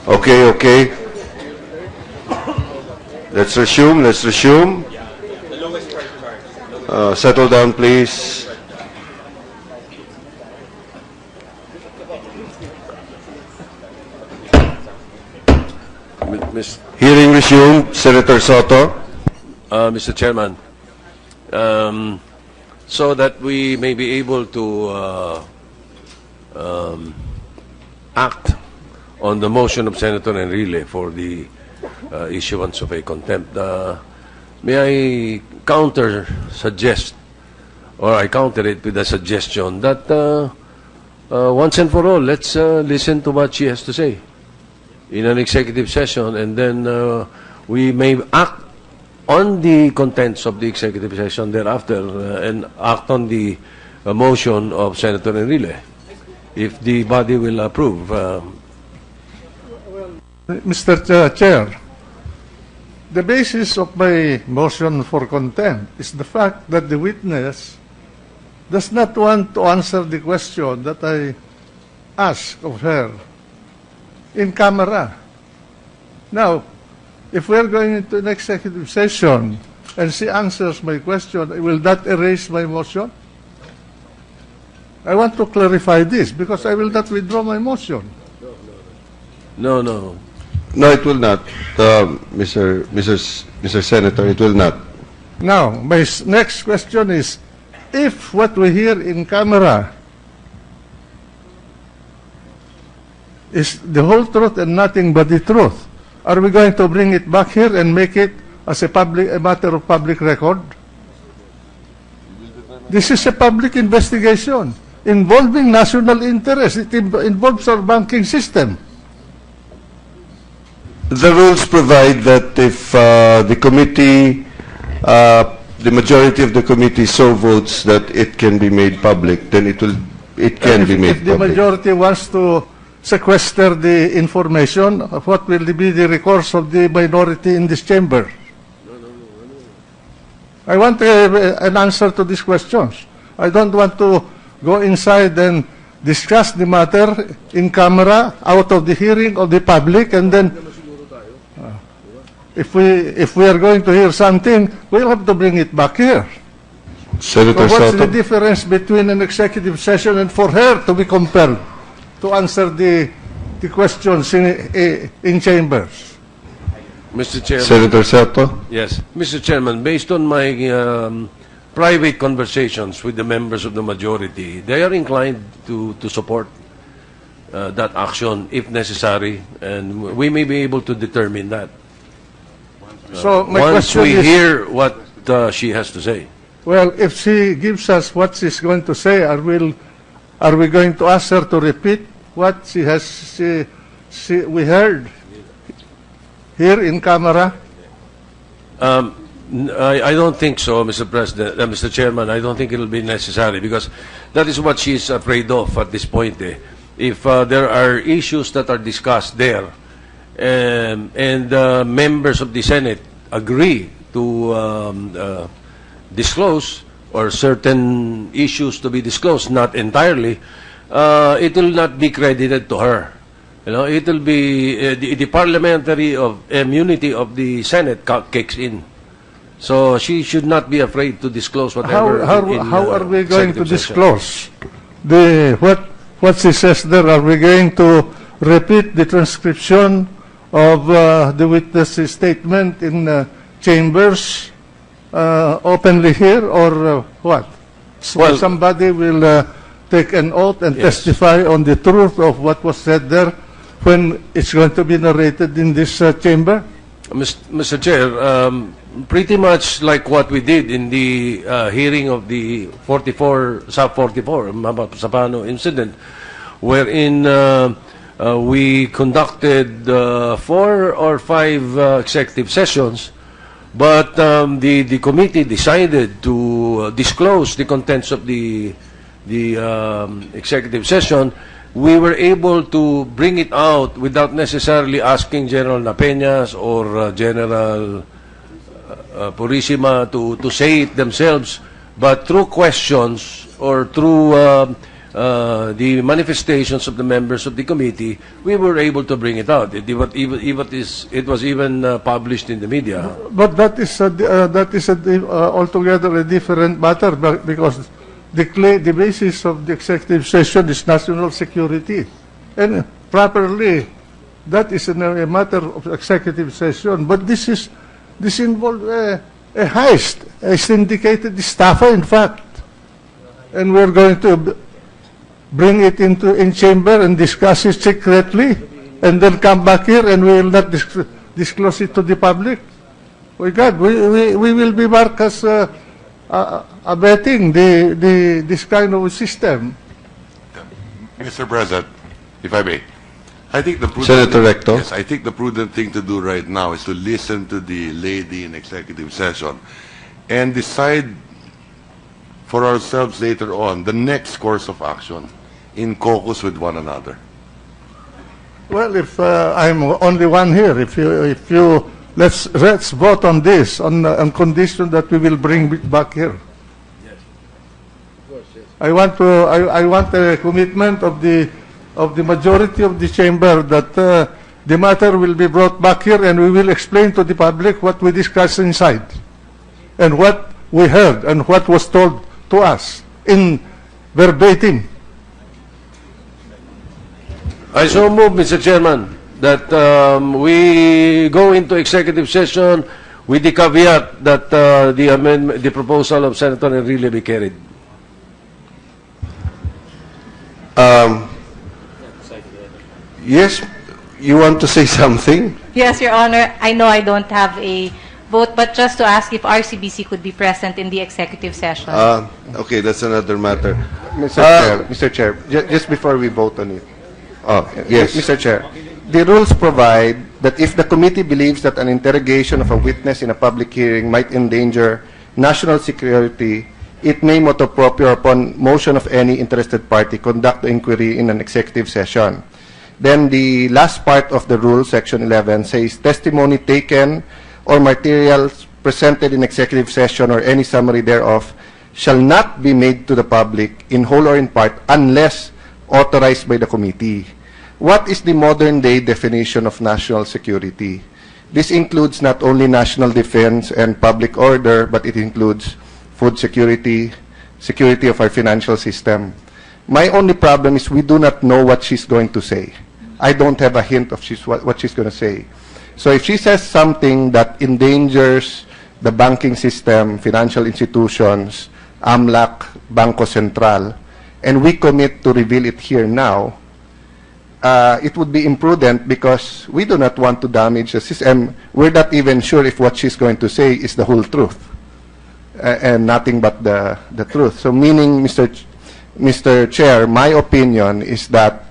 Okay, okay. Let's resume. Settle down, please. Hearing resumed. Senator Soto. Mr. Chairman, so that we may be able to act on the motion of Senator Enrile for the issuance of a contempt, may I suggest it with a suggestion that once and for all, let's listen to what she has to say in an executive session, and then we may act on the contents of the executive session thereafter and act on the motion of Senator Enrile, if the body will approve. Mr. Chair, the basis of my motion for contempt is the fact that the witness does not want to answer the question that I asked of her in camera. Now, if we're going into an executive session and she answers my question, will that erase my motion? I want to clarify this because I will not withdraw my motion. No. No, it will not, Mr. Senator. It will not. Now, my next question is, if what we hear in camera is the whole truth and nothing but the truth, are we going to bring it back here and make it as a matter of public record? This is a public investigation involving national interest. It involves our banking system. The rules provide that if the committee, the majority of the committee so votes that it can be made public, then it can be made public. If the majority wants to sequester the information, what will be the recourse of the minority in this chamber? I want an answer to these questions. I don't want to go inside and discuss the matter in camera, out of the hearing of the public, and then if we are going to hear something, we'll have to bring it back here. Senator So what's Soto. the difference between an executive session and for her to be compelled to answer the questions in chambers? Mr. Chairman. Senator Soto. Yes. Mr. Chairman, based on my private conversations with the members of the majority, they are inclined to support that action if necessary, and we may be able to determine that So my once question we is, hear what she has to say. well, if she gives us what she's going to say, are we going to ask her to repeat what she we heard here in camera? I don't think so, Mr. President, Mr. Chairman. I don't think it will be necessary because that is what she is afraid of at this point. If there are issues that are discussed there, and members of the Senate agree to disclose, or certain issues to be disclosed, not entirely, it will not be credited to her. You know, it will be the parliamentary immunity of the Senate kicks in. So she should not be afraid to disclose whatever. How are we going to disclose what she says there? Are we going to repeat the transcription of the witness's statement in chambers openly here, or what? So somebody will take an oath and testify on the truth of what was said there when it's going to be narrated in this chamber? Mr. Chair, pretty much like what we did in the hearing of the sub 44 Sapano incident, wherein we conducted 4 or 5 executive sessions, but the committee decided to disclose the contents of the executive session. We were able to bring it out without necessarily asking General Napeñas or General Purisima to say it themselves, but through questions or through the manifestations of the members of the committee, we were able to bring it out. It was even published in the media. But that is altogether a different matter because the basis of the executive session is national security. And properly, that is a matter of executive session. But this involves a heist, a syndicated staffer, in fact. And we're going to bring it in chamber and discuss it secretly, and then come back here and we will not disclose it to the public. My God, we will be marked as abetting this kind of system. Mr. President, if I may, I think the prudent Senator Recto. Yes, I think the prudent thing to do right now is to listen to the lady in executive session and decide for ourselves later on the next course of action in caucus with one another. Well, if I'm only one here, if you let's vote on this on condition that we will bring it back here. Yes. Of course, yes. I want a commitment of the majority of the chamber that the matter will be brought back here and we will explain to the public what we discussed inside and what we heard and what was told to us in verbatim. I so move, Mr. Chairman, that we go into executive session with the caveat that the proposal of Senator Enrile be carried. Yes, you want to say something? Yes, Your Honor. I know I don't have a vote, but just to ask if RCBC could be present in the executive session. Okay, that's another matter. Mr. Chair, just before we vote on it. Yes. Mr. Chair, the rules provide that if the committee believes that an interrogation of a witness in a public hearing might endanger national security, it may motu proprio upon motion of any interested party conduct the inquiry in an executive session. Then the last part of the rule, section 11, says testimony taken or materials presented in executive session or any summary thereof shall not be made to the public in whole or in part unless authorized by the committee. What is the modern-day definition of national security? This includes not only national defense and public order, but it includes food security, security of our financial system. My only problem is we do not know what she's going to say. I don't have a hint of what she's going to say. So if she says something that endangers the banking system, financial institutions, AMLAC, Banco Central, and we commit to reveal it here now, it would be imprudent because we do not want to damage the system. We're not even sure if what she's going to say is the whole truth and nothing but the truth. So meaning, Mr. Chair, my opinion is that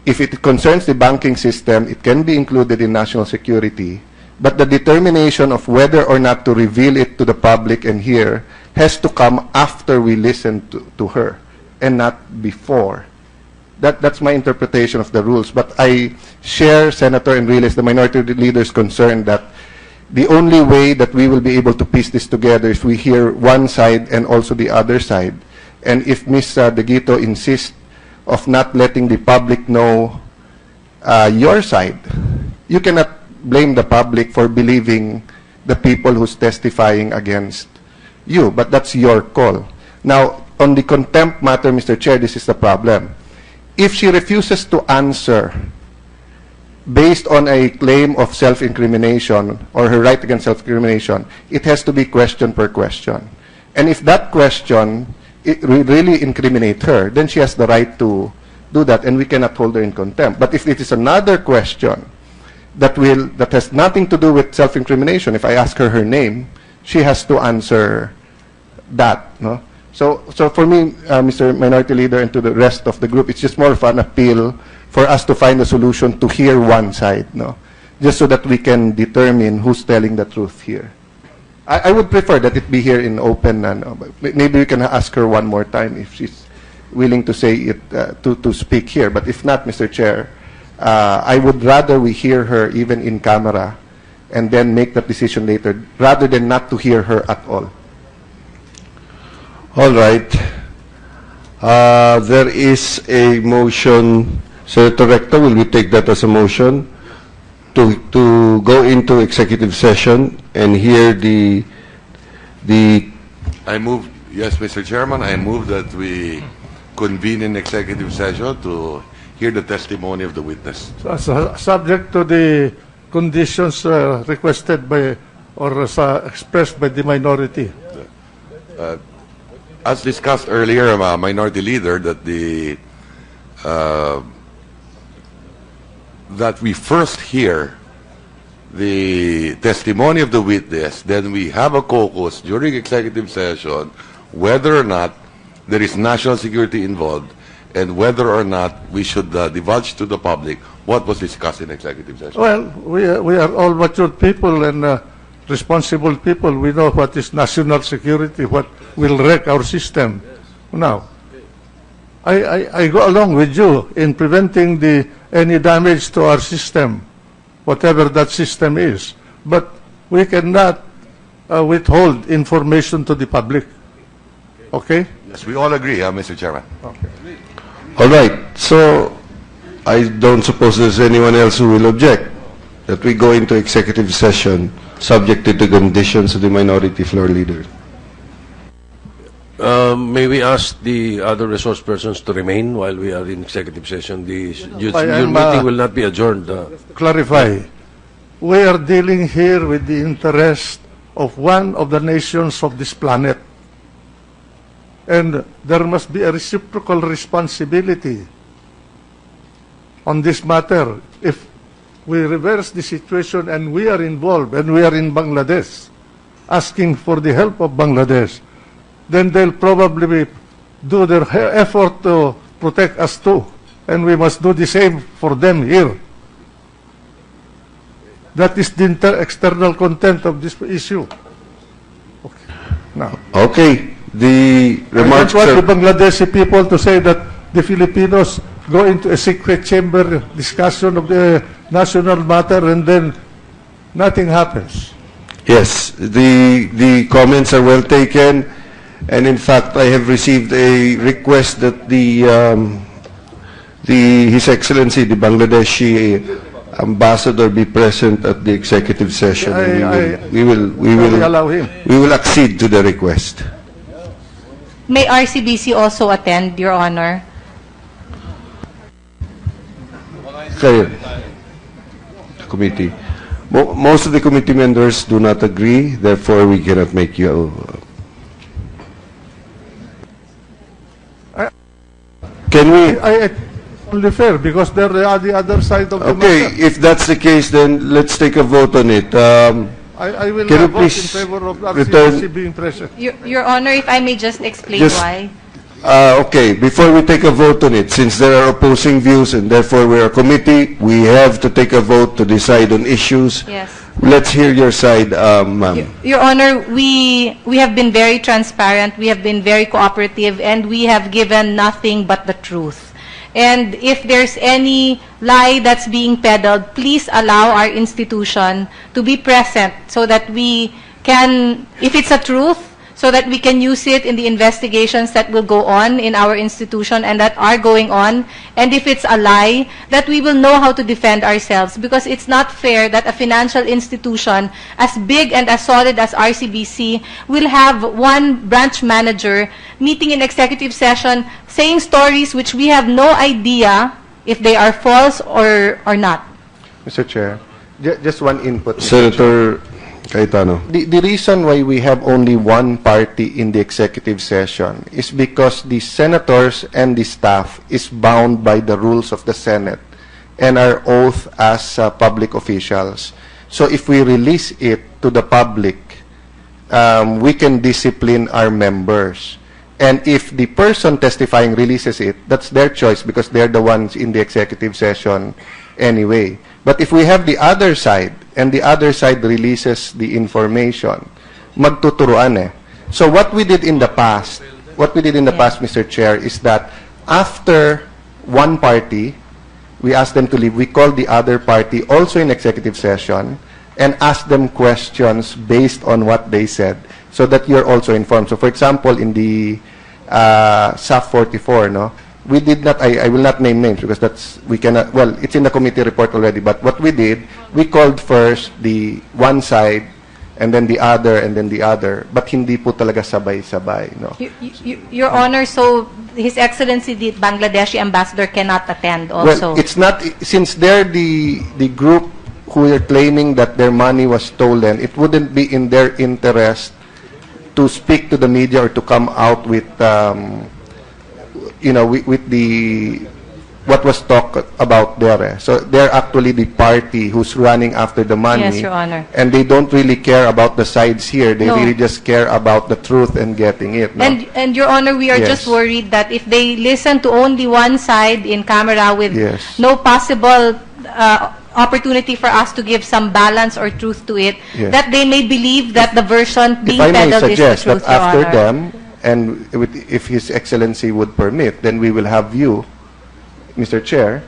if it concerns the banking system, it can be included in national security, but the determination of whether or not to reveal it to the public and hear has to come after we listen to her and not before. That's my interpretation of the rules. But I share Senator Enrile's, the minority leader's concern that the only way that we will be able to piece this together is we hear one side and also the other side. And if Ms. De Guito insists of not letting the public know your side, you cannot blame the public for believing the people who's testifying against you, but that's your call. Now, on the contempt matter, Mr. Chair, this is the problem. If she refuses to answer based on a claim of self-incrimination or her right against self-incrimination, it has to be question per question. And if that question it will really incriminate her, then she has the right to do that, and we cannot hold her in contempt. But if it is another question that has nothing to do with self-incrimination, if I ask her name, she has to answer that. No? So for me, Mr. Minority Leader, and to the rest of the group, it's just more of an appeal for us to find a solution to hear one side, no? Just so that we can determine who's telling the truth here. I would prefer that it be here in open, maybe we can ask her one more time if she's willing to say it, to speak here. But if not, Mr. Chair, I would rather we hear her even in camera and then make that decision later, rather than not to hear her at all. All right. There is a motion, Senator Recto, will we take that as a motion to go into executive session and hear the I move, yes, Mr. Chairman, I move that we convene in executive session to hear the testimony of the witness. Subject to the conditions requested by or expressed by the minority. As discussed earlier, Minority Leader, that that we first hear the testimony of the witness, then we have a caucus during executive session whether or not there is national security involved and whether or not we should divulge to the public what was discussed in executive session. Well, we are all matured people and responsible people. We know what is national security, what will wreck our system. Now, I go along with you in preventing any damage to our system, whatever that system is. But we cannot withhold information to the public. Okay? Yes, we all agree, Mr. Chairman. Okay. All right. So I don't suppose there's anyone else who will object that we go into executive session subject to the conditions of the minority floor leader. May we ask the other resource persons to remain while we are in executive session? Your meeting will not be adjourned. Clarify. We are dealing here with the interest of one of the nations of this planet. And there must be a reciprocal responsibility on this matter. If we reverse the situation and we are involved and we are in Bangladesh asking for the help of Bangladesh, then they'll probably do their effort to protect us too. And we must do the same for them here. That is the external content of this issue. Okay. Now, Okay. The I don't remarks want the are... Bangladeshi people to say that the Filipinos go into a secret chamber discussion of the national matter and then nothing happens. Yes, the comments are well taken, and in fact, I have received a request that His Excellency, the Bangladeshi ambassador, be present at the executive session. We will allow him. We will accede to the request. May RCBC also attend, Your Honor? Okay. Committee. Most of the committee members do not agree, therefore we cannot make you... Can we... Only fair because they're the other side of the Okay, matter. if that's the case, then let's take a vote on it. I will Can you vote in please favor of return- RCBC being present. Your Honor, if I may just explain Just- why. Okay, before we take a vote on it, since there are opposing views and therefore we're a committee, we have to take a vote to decide on issues. Yes. Let's hear your side, ma'am. Your Honor, we have been very transparent, we have been very cooperative, and we have given nothing but the truth. And if there's any lie that's being peddled, please allow our institution to be present so that we can, if it's a truth, so that we can use it in the investigations that will go on in our institution and that are going on. And if it's a lie, that we will know how to defend ourselves, because it's not fair that a financial institution as big and as solid as RCBC will have one branch manager meeting in executive session saying stories which we have no idea if they are false or not. Mr. Chair, just one input. Senator Cayetano. The reason why we have only one party in the executive session is because the senators and the staff is bound by the rules of the Senate and our oath as public officials. So if we release it to the public, we can discipline our members. And if the person testifying releases it, that's their choice because they're the ones in the executive session anyway. But if we have the other side, and the other side releases the information, magtuturuan eh. So what we did in the past, Mr. Chair, is that after one party, we asked them to leave, we called the other party also in executive session and asked them questions based on what they said so that you're also informed. So for example, in the SAF 44, no? We did not, I will not name names because we cannot, well, it's in the committee report already, but what we did, we called first the one side, and then the other, and then the other, but hindi po talaga sabay-sabay, no? Your Honor, so His Excellency the Bangladeshi ambassador cannot attend also. Well, it's not, since they're the group who are claiming that their money was stolen, it wouldn't be in their interest to speak to the media or to come out with, with the what was talked about there. So they're actually the party who's running after the money. Yes, Your Honor. And they don't really care about the sides here. They No. really just care about the truth and getting it. No? And Your Honor, we are Yes. just worried that if they listen to only one side in camera with Yes. no possible opportunity for us to give some balance or truth to it, Yes. that they may believe that the version being If I may peddled is the suggest truth, that Your after Honor. them, and if His Excellency would permit, then we will have you, Mr. Chair,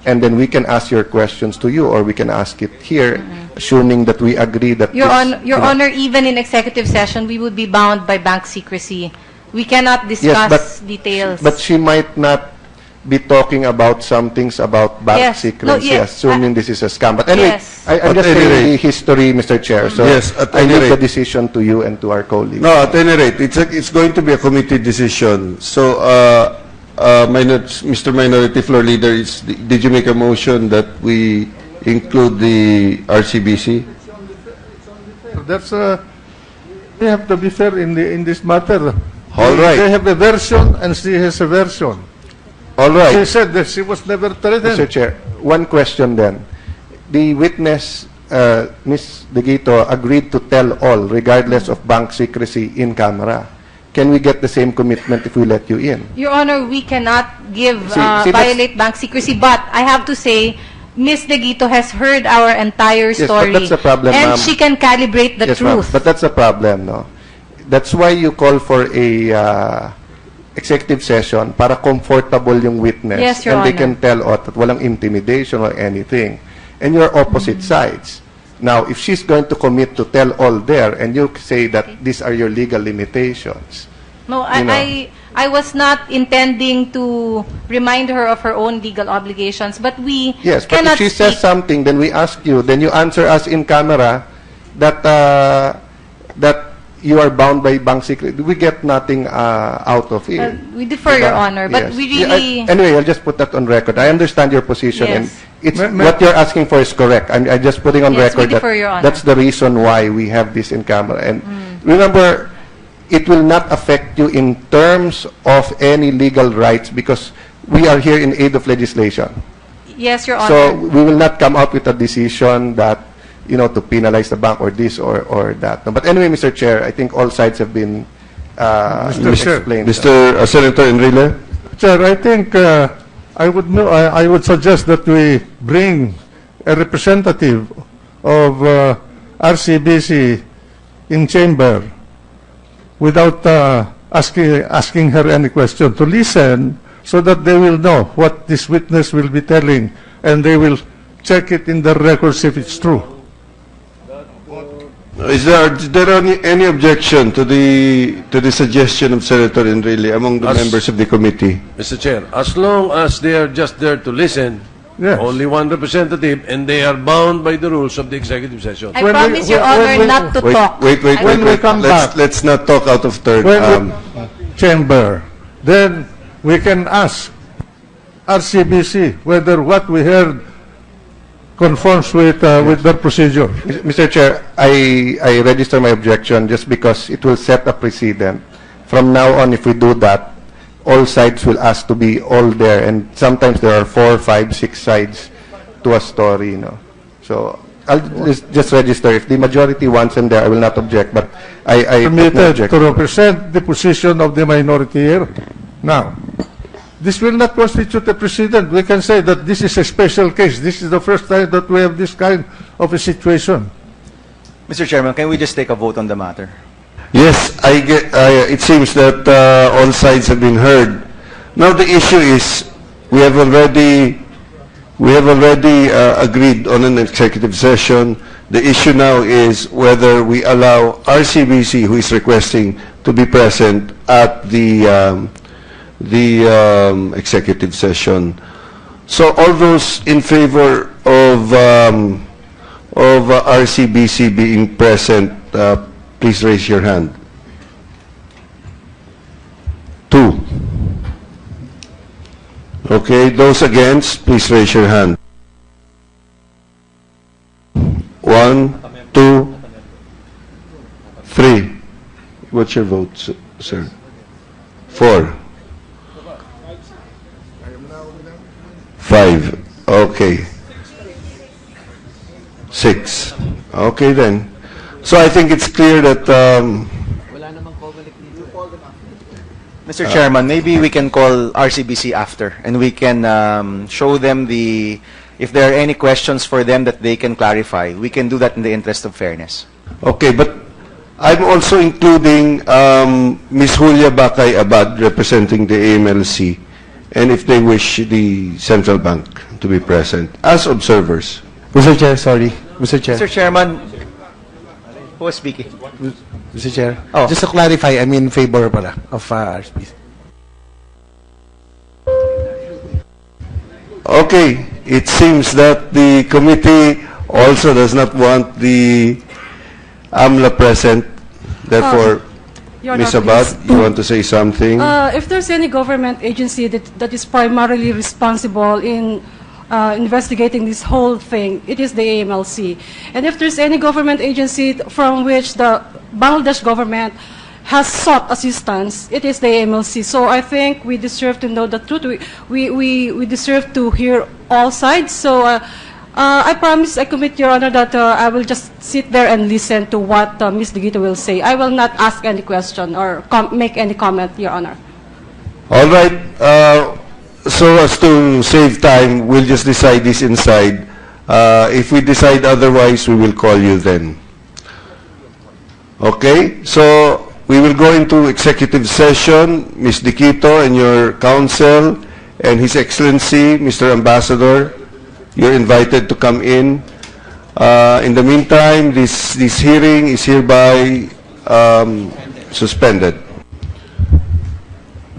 and then we can ask your questions to you, or we can ask it here, assuming that we agree that Your this, Honor, Your you know- Honor, even in executive session, we would be bound by bank secrecy. We cannot discuss details. But she might not be talking about some things about bank Yes. secrecy, No, yes. assuming this is a scam. But anyway, Yes. I'm At just any saying rate- the history, Mr. Chair. So Yes, at I any leave the rate. decision to you and to our colleagues. No, at any rate, it's going to be a committee decision. So, Mr. Minority Floor Leader, did you make a motion that we include the RCBC? That's we have to be fair in this matter. All right. They have a version and she has a version. All right. She said that she was never Mr. threatened. Chair, one question then. The witness, Ms. De Guito, agreed to tell all, regardless of bank secrecy, in camera. Can we get the same commitment if we let you in? Your Honor, we cannot give See, that's- violate bank secrecy, but I have to say, Ms. De Guito has heard our entire Yes, but story, that's the problem, and ma'am. she can calibrate the Yes, ma'am. truth. But that's a problem, no? That's why you call for a executive session para comfortable yung witness. Yes, Your and they Honor. can tell that walang intimidation or anything. And you're opposite sides. Now, if she's going to commit to tell all there, and you say that these are your legal limitations, No, you know. I was not intending to remind her of her own legal obligations, but we yes, but cannot if she says speak- something, then we ask you, then you answer us in camera that that you are bound by bank secret. We get nothing out of it. we defer, Your Honor, but Yes. we Yeah, really... anyway, I'll just put that on record. I understand your position, and Yes. it's Ma- what you're asking for is correct. I'm just putting on Yes, we record that defer, Your Honor. that's the reason why we have this in camera. And remember, it will not affect you in terms of any legal rights because we are here in aid of legislation. Yes, Your Honor. So we will not come out with a decision that, to penalize the bank or this or that. No, but anyway, Mr. Chair, I think all sides have been Mr. Chair. explained. Mr. Senator Enrile? Sir, I think I would suggest that we bring a representative of RCBC in chamber without asking her any question, to listen so that they will know what this witness will be telling, and they will check it in the records if it's true. Is there any objection to the suggestion of Senator Enrile among the As- members of the committee? Mr. Chair, as long as they are just there to listen, Yes. only one representative, and they are bound by the rules of the executive session. I when we- promise, Your when Honor, we- not to talk. Wait. When we come back- Let's not talk out of turn. When chamber, then we can ask RCBC whether what we heard conforms with their procedure. Mr. Chair, I register my objection just because it will set a precedent. From now on, if we do that, all sides will ask to be all there, and sometimes there are 4, 5, 6 sides to a story, So I'll just register. If the majority wants them there, I will not object, but I put no Permitted to objection. represent the position of the minority here. Now, this will not constitute a precedent. We can say that this is a special case. This is the first time that we have this kind of a situation. Mr. Chairman, can we just take a vote on the matter? Yes, it seems that all sides have been heard. Now the issue is, we have already We have already agreed on an executive session. The issue now is whether we allow RCBC, who is requesting to be present at the executive session. So all those in favor of RCBC being present, please raise your hand. 2. Okay, those against, please raise your hand. 1, 2, 3. What's your vote, sir? 4. 5. Okay. 6. Okay then. So I think it's clear that Mr. Chairman, maybe we can call RCBC after, and we can show them if there are any questions for them that they can clarify. We can do that in the interest of fairness. okay, but I'm also including Ms. Julia Bakay Abad representing the AMLC, and if they wish the Central Bank to be present as observers. Mr. Chair, sorry. Mr. Chair. Mr. Chairman, who was speaking? Mr. Chair. Oh. Just to clarify, I'm in favor pala of RCBC. Okay, it seems that the committee also does not want the AMLA present. Therefore, Your Honor, Ms. Abad, please. you want to say something? If there's any government agency that is primarily responsible in investigating this whole thing, it is the AMLC. And if there's any government agency from which the Bangladesh government has sought assistance, it is the AMLC. So I think we deserve to know the truth. We deserve to hear all sides. So I promise, I commit, Your Honor, that I will just sit there and listen to what Ms. De Guito will say. I will not ask any question or make any comment, Your Honor. All right. So as to save time, we'll just decide this inside. If we decide otherwise, we will call you then. Okay? So we will go into executive session. Ms. De Guito and your counsel and His Excellency, Mr. Ambassador, you're invited to come in. In the meantime, this hearing is hereby suspended.